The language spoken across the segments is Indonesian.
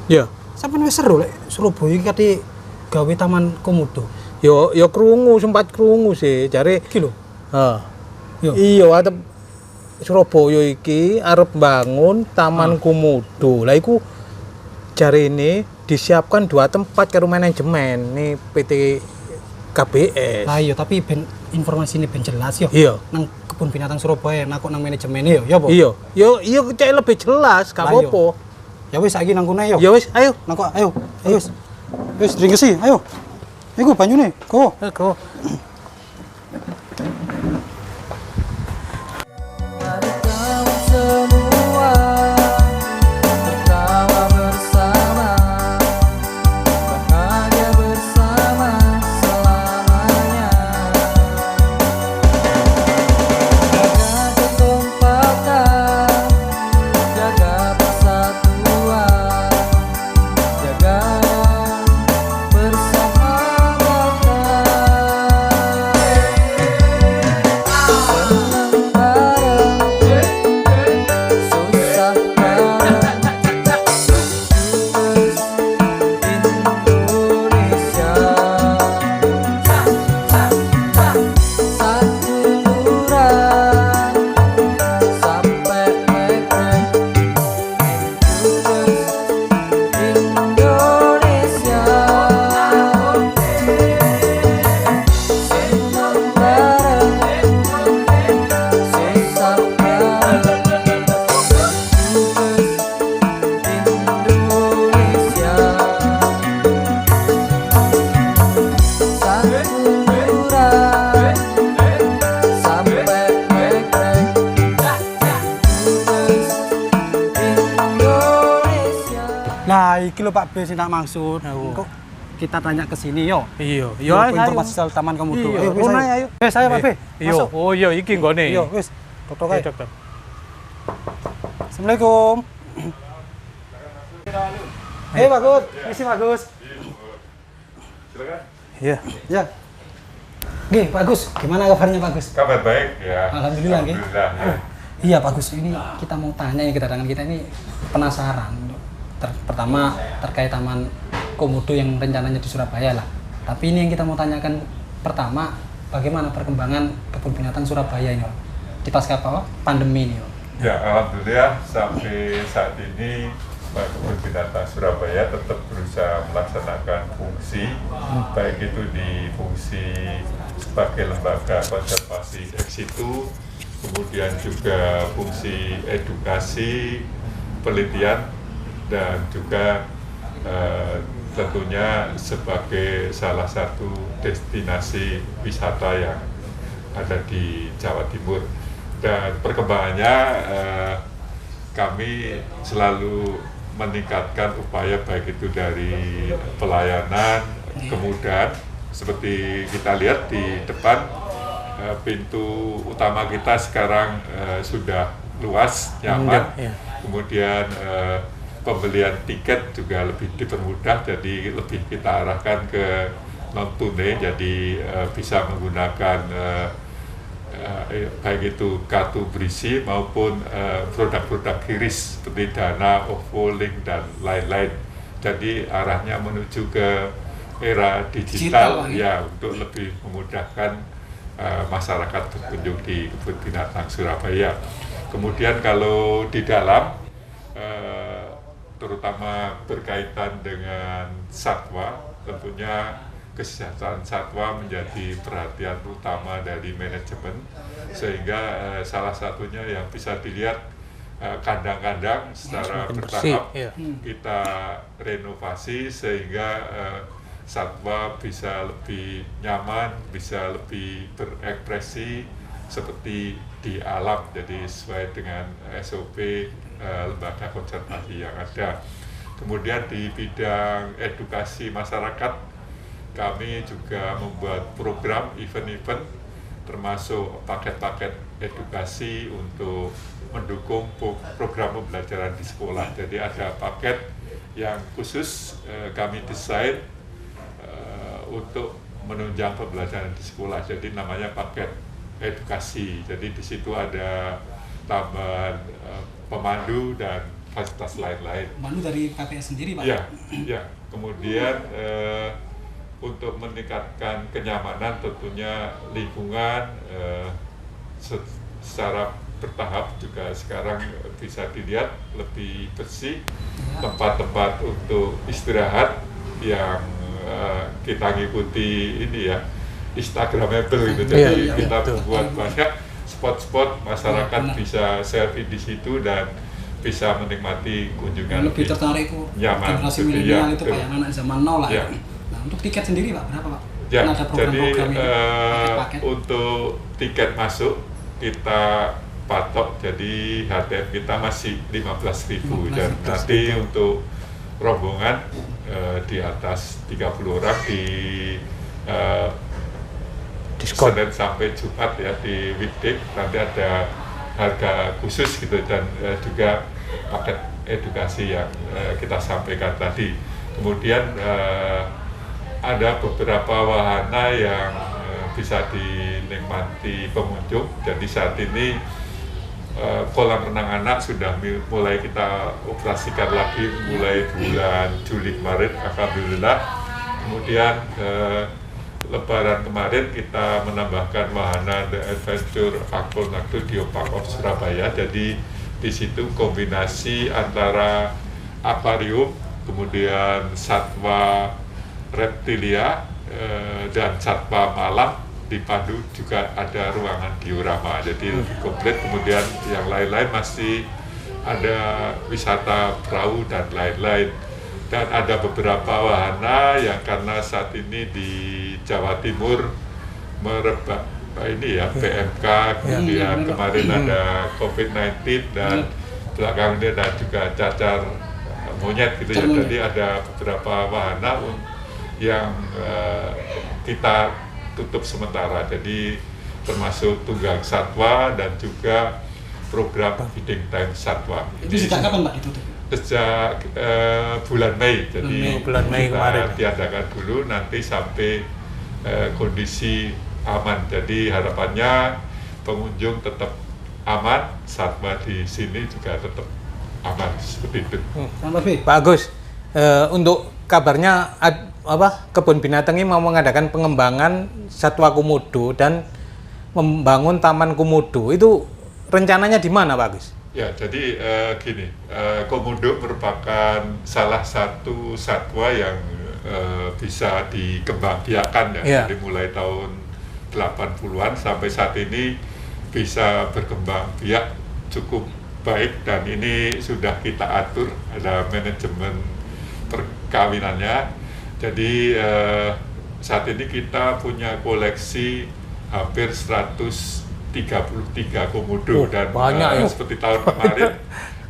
Iya. Sampeyan wis seru lek Surabaya iki kate gawe taman komodo. Yo sempat krungu sih jare Iki lho. heeh. Yo. Iya, arep Surabaya iki arep bangun taman komodo. Lah iku jarene disiapkan 2 tempat karo manajemen nih PT KBS. Lah iya, tapi ben informasi ini ben jelas yo. Iya. Nang kebun binatang Surabaya, nang manajemen yo, ya apa? Iya. Yo cek lebih jelas, gak Lah, iya. apa-apa. Ya wis saiki nang kono yo. Ya wis, ayo. Nang kok ayo. Ayo wis. Wis dringkesi, ayo. Iku banyune, go. Go. Nah, iki lho Pak B sing tak maksud. Kok kita tanya ke sini yo. Iya. Yo informasi soal taman komodo. Iya, wis ayo. Wis ayo Pak B. Iya. Masuk. Oh iya iki nggone. Yo wis. Foto kae. Dokter. Assalamualaikum. Bagus. Misi bagus. Silakan. Iya. Ya. Nggih, Pak Gus. Gimana kabarnya Pak Gus? Kabar baik ya. Alhamdulillah, nggih. Alhamdulillah. Ya. Iya Pak Gus, ini kita mau tanya ya, kedatangan kita ini penasaran. Pertama terkait taman komodo yang rencananya di Surabaya lah. Tapi ini yang kita mau tanyakan pertama, bagaimana perkembangan kebun binatang Surabaya ini Pak? Di pasca pandemi ini Pak? Ya, alhamdulillah sampai saat ini Kebun Binatang Surabaya tetap berusaha melaksanakan fungsi, baik itu di fungsi sebagai lembaga konservasi ex situ, kemudian juga fungsi edukasi, penelitian, dan juga tentunya sebagai salah satu destinasi wisata yang ada di Jawa Timur. Dan perkembangannya kami selalu meningkatkan upaya baik itu dari pelayanan, kemudahan seperti kita lihat di depan pintu utama kita sekarang sudah luas, nyaman. Kemudian pembelian tiket juga lebih dipermudah, jadi lebih kita arahkan ke non tunai, jadi bisa menggunakan baik itu kartu berisi maupun produk-produk kiris seperti Dana, OVO, Link, dan lain-lain. Jadi arahnya menuju ke era digital ya, untuk lebih memudahkan masyarakat berkunjung di Kebun Binatang Surabaya. Kemudian kalau di dalam terutama berkaitan dengan satwa, tentunya kesejahteraan satwa menjadi perhatian utama dari manajemen, sehingga salah satunya yang bisa dilihat kandang-kandang secara bertahap kita renovasi sehingga satwa bisa lebih nyaman, bisa lebih berekspresi seperti di alam, jadi sesuai dengan SOP lembaga konservasi yang ada. Kemudian di bidang edukasi masyarakat, kami juga membuat program event-event termasuk paket-paket edukasi untuk mendukung program pembelajaran di sekolah. Jadi ada paket yang khusus kami desain untuk menunjang pembelajaran di sekolah. Jadi namanya paket edukasi. Jadi di situ ada tambahan pemandu dan fasilitas lain-lain. Lalu dari KPS sendiri Pak? Ya, ya. Kemudian untuk meningkatkan kenyamanan tentunya lingkungan secara bertahap juga sekarang bisa dilihat lebih bersih, tempat-tempat untuk istirahat yang kita ngikuti ini ya Instagramable gitu, jadi kita buat banyak spot-spot masyarakat bisa selfie di situ dan bisa menikmati kunjungan lebih tertarik nyaman generasi milenial itu Pak, yang anak zaman now lah ya. Nah untuk tiket sendiri Pak berapa Pak? Ya, ada program-program jadi paket-paket. untuk tiket masuk kita patok, jadi HTM kita masih 15.000 dan nanti untuk rombongan di atas 30 orang di diskon Senin sampai Jumat ya di weekday nanti ada harga khusus gitu dan juga paket edukasi yang kita sampaikan tadi. Kemudian ada beberapa wahana yang bisa dinikmati pengunjung. Jadi saat ini kolam renang anak sudah mulai kita operasikan lagi mulai bulan Juli kemarin, alhamdulillah. Kemudian Lebaran kemarin kita menambahkan wahana The Adventure Aquanautic di Park of Surabaya. Jadi di situ kombinasi antara akuarium, kemudian satwa reptilia dan satwa malam dipandu, juga ada ruangan diorama. Jadi lebih komplit. Kemudian yang lain-lain masih ada wisata perahu dan lain-lain. Dan ada beberapa wahana yang karena saat ini di Jawa Timur merebak ini ya PMK, kemudian kemarin ada COVID-19 dan belakangan ini ada juga cacar monyet gitu ya. Jadi ada beberapa wahana yang kita tutup sementara. Jadi termasuk tunggang satwa dan juga program feeding time satwa. Itu sejak kapan Pak ditutup? Sejak bulan Mei, jadi bulan Mei kemarin diadakan dulu nanti sampai kondisi aman. Jadi harapannya pengunjung tetap aman, satwa di sini juga tetap aman seperti itu. Pak Agus, untuk kabarnya kebun binatang ini mau mengadakan pengembangan satwa komodo dan membangun taman komodo. Itu rencananya di mana Pak Agus? Ya, jadi gini, komodo merupakan salah satu satwa yang bisa dikembangbiakan ya. Jadi mulai tahun 80-an sampai saat ini bisa berkembang biak cukup baik, dan ini sudah kita atur, ada manajemen perkawinannya. Jadi saat ini kita punya koleksi hampir 133 komodo dan banyak, seperti tahun kemarin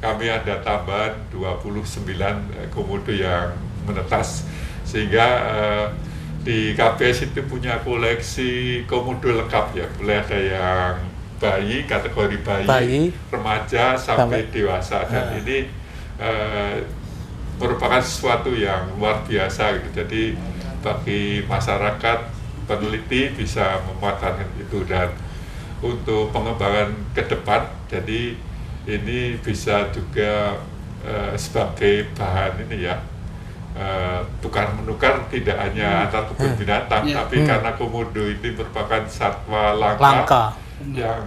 kami ada tambahan 29 komodo yang menetas, sehingga di KPS itu punya koleksi komodo lengkap ya, mulai ada yang bayi, kategori bayi, remaja sampai dewasa, dan ini merupakan sesuatu yang luar biasa gitu. Jadi bagi masyarakat peneliti bisa memanfaatkan itu, dan untuk pengembangan ke depan, jadi ini bisa juga sebagai bahan ini ya, tukar menukar tidak hanya antar kebun binatang, tapi karena komodo ini merupakan satwa langka. Yang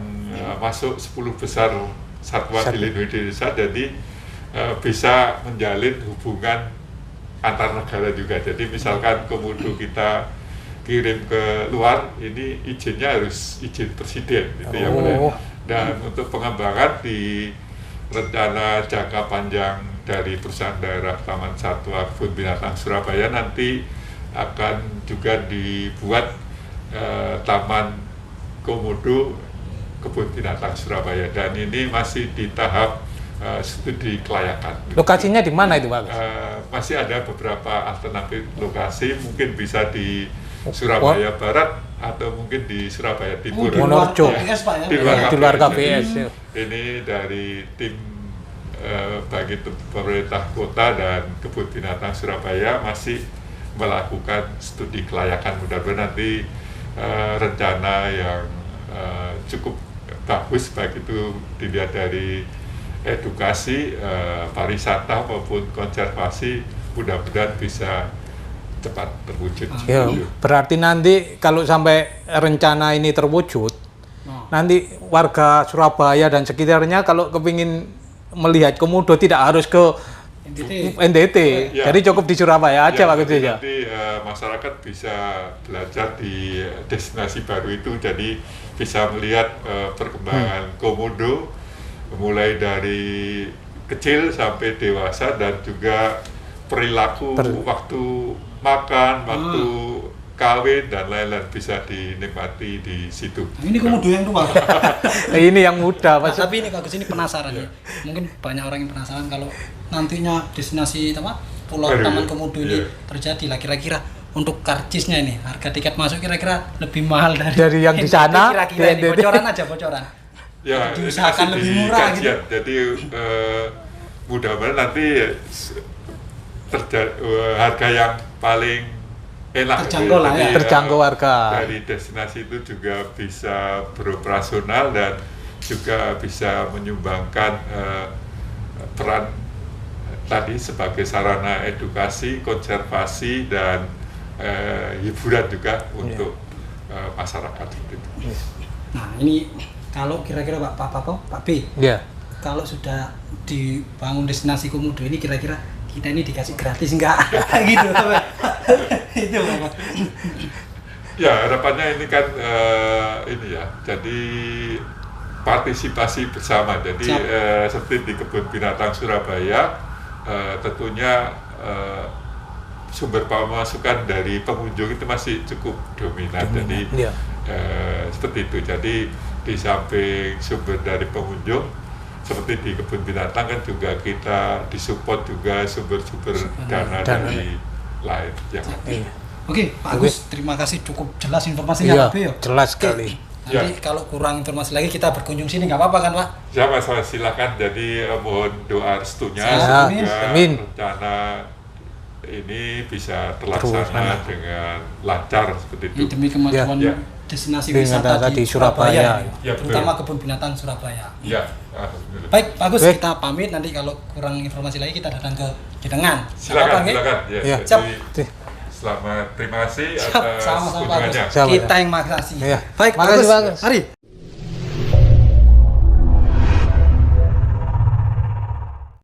masuk 10 besar satwa dilindungi di Indonesia, jadi bisa menjalin hubungan antar negara juga. Jadi misalkan komodo kita kirim ke luar, ini izinnya harus izin presiden gitu ya. Dan untuk pengembangan di rencana jangka panjang dari perusahaan daerah Taman Satwa Kebun Binatang Surabaya, nanti akan juga dibuat Taman Komodo Kebun Binatang Surabaya, dan ini masih di tahap studi kelayakan. Lokasinya di mana itu Pak? Masih ada beberapa alternatif lokasi, mungkin bisa di Surabaya Barat atau mungkin di Surabaya Timur. Monorjo. Di luar KPS. Ini dari tim bagi pemerintah kota dan Kebun Binatang Surabaya masih melakukan studi kelayakan. Mudah-mudahan nanti rencana yang cukup bagus, baik itu dilihat dari edukasi pariwisata maupun konservasi mudah-mudahan bisa cepat terwujud. Ya, berarti nanti kalau sampai rencana ini terwujud, nanti warga Surabaya dan sekitarnya kalau kepingin melihat komodo tidak harus ke NTT, Ya. jadi cukup di Surabaya aja Pak Kudus ya. Nanti masyarakat bisa belajar di destinasi baru itu, jadi bisa melihat perkembangan komodo mulai dari kecil sampai dewasa dan juga perilaku waktu makan, waktu kawin dan lain-lain bisa dinikmati di situ. Ini komodo yang tua. Ini yang muda Nah, Mas. tapi ini Kak Gus ini penasaran ya. Mungkin banyak orang yang penasaran kalau nantinya destinasi pulau Baru, Taman Komodo ini iya. terjadi lah, kira-kira untuk karcisnya ini harga tiket masuk kira-kira lebih mahal Dari yang di sana, kira-kira di ini NTT. bocoran aja bocoran. Ya, ini Diusahakan masih lebih di murah kajian. gitu. Jadi mudah-mudahan nanti harga yang paling enak Terjangkau lah ya. Jadi, Terjangkau warga. dari destinasi itu juga bisa beroperasional dan juga bisa menyumbangkan peran tadi sebagai sarana edukasi, konservasi dan hiburan juga untuk masyarakat seperti itu. Nah, ini kalau kira-kira Pak B, Ya. kalau sudah dibangun destinasi komodo ini kira-kira kita ini dikasih gratis enggak? Gitu Pak. Itu Pak. Ya, harapannya ini kan ini ya, jadi partisipasi bersama. Jadi seperti di Kebun Binatang Surabaya, tentunya sumber pemasukan dari pengunjung itu masih cukup dominan. Jadi Ya. seperti itu. Jadi di samping sumber dari pengunjung, seperti di Kebun Binatang kan juga kita disupport juga sumber-sumber dana dari lain. Ya. Iya. Oke, Pak Agus, terima kasih cukup jelas informasinya Iya, Pak B ya. jelas sekali. Nanti kalau kurang informasi lagi kita berkunjung sini nggak apa-apa kan Pak? Ya Mas, silakan. Jadi mohon doa restunya Ya, semoga amin. rencana ini bisa Terlaksana. terlaksana dengan lancar seperti Ini itu. demi kemajuan Ya. destinasi Wisata wisata di di Surabaya. Surabaya, Ya, terutama Kebun Binatang Surabaya. Ya, alhamdulillah. Baik, Pak Agus, Baik. kita pamit. Nanti kalau kurang informasi lagi kita datang ke Kidengan. Silakan, Nggih? silakan. Ya, Ya. jadi selamat, terima kasih atas Sama-sama Pak Agus. kunjungannya. Siap. Kita yang makasih. Iya. Baik, Makasih, Pak Pak Agus. Agus. Mari.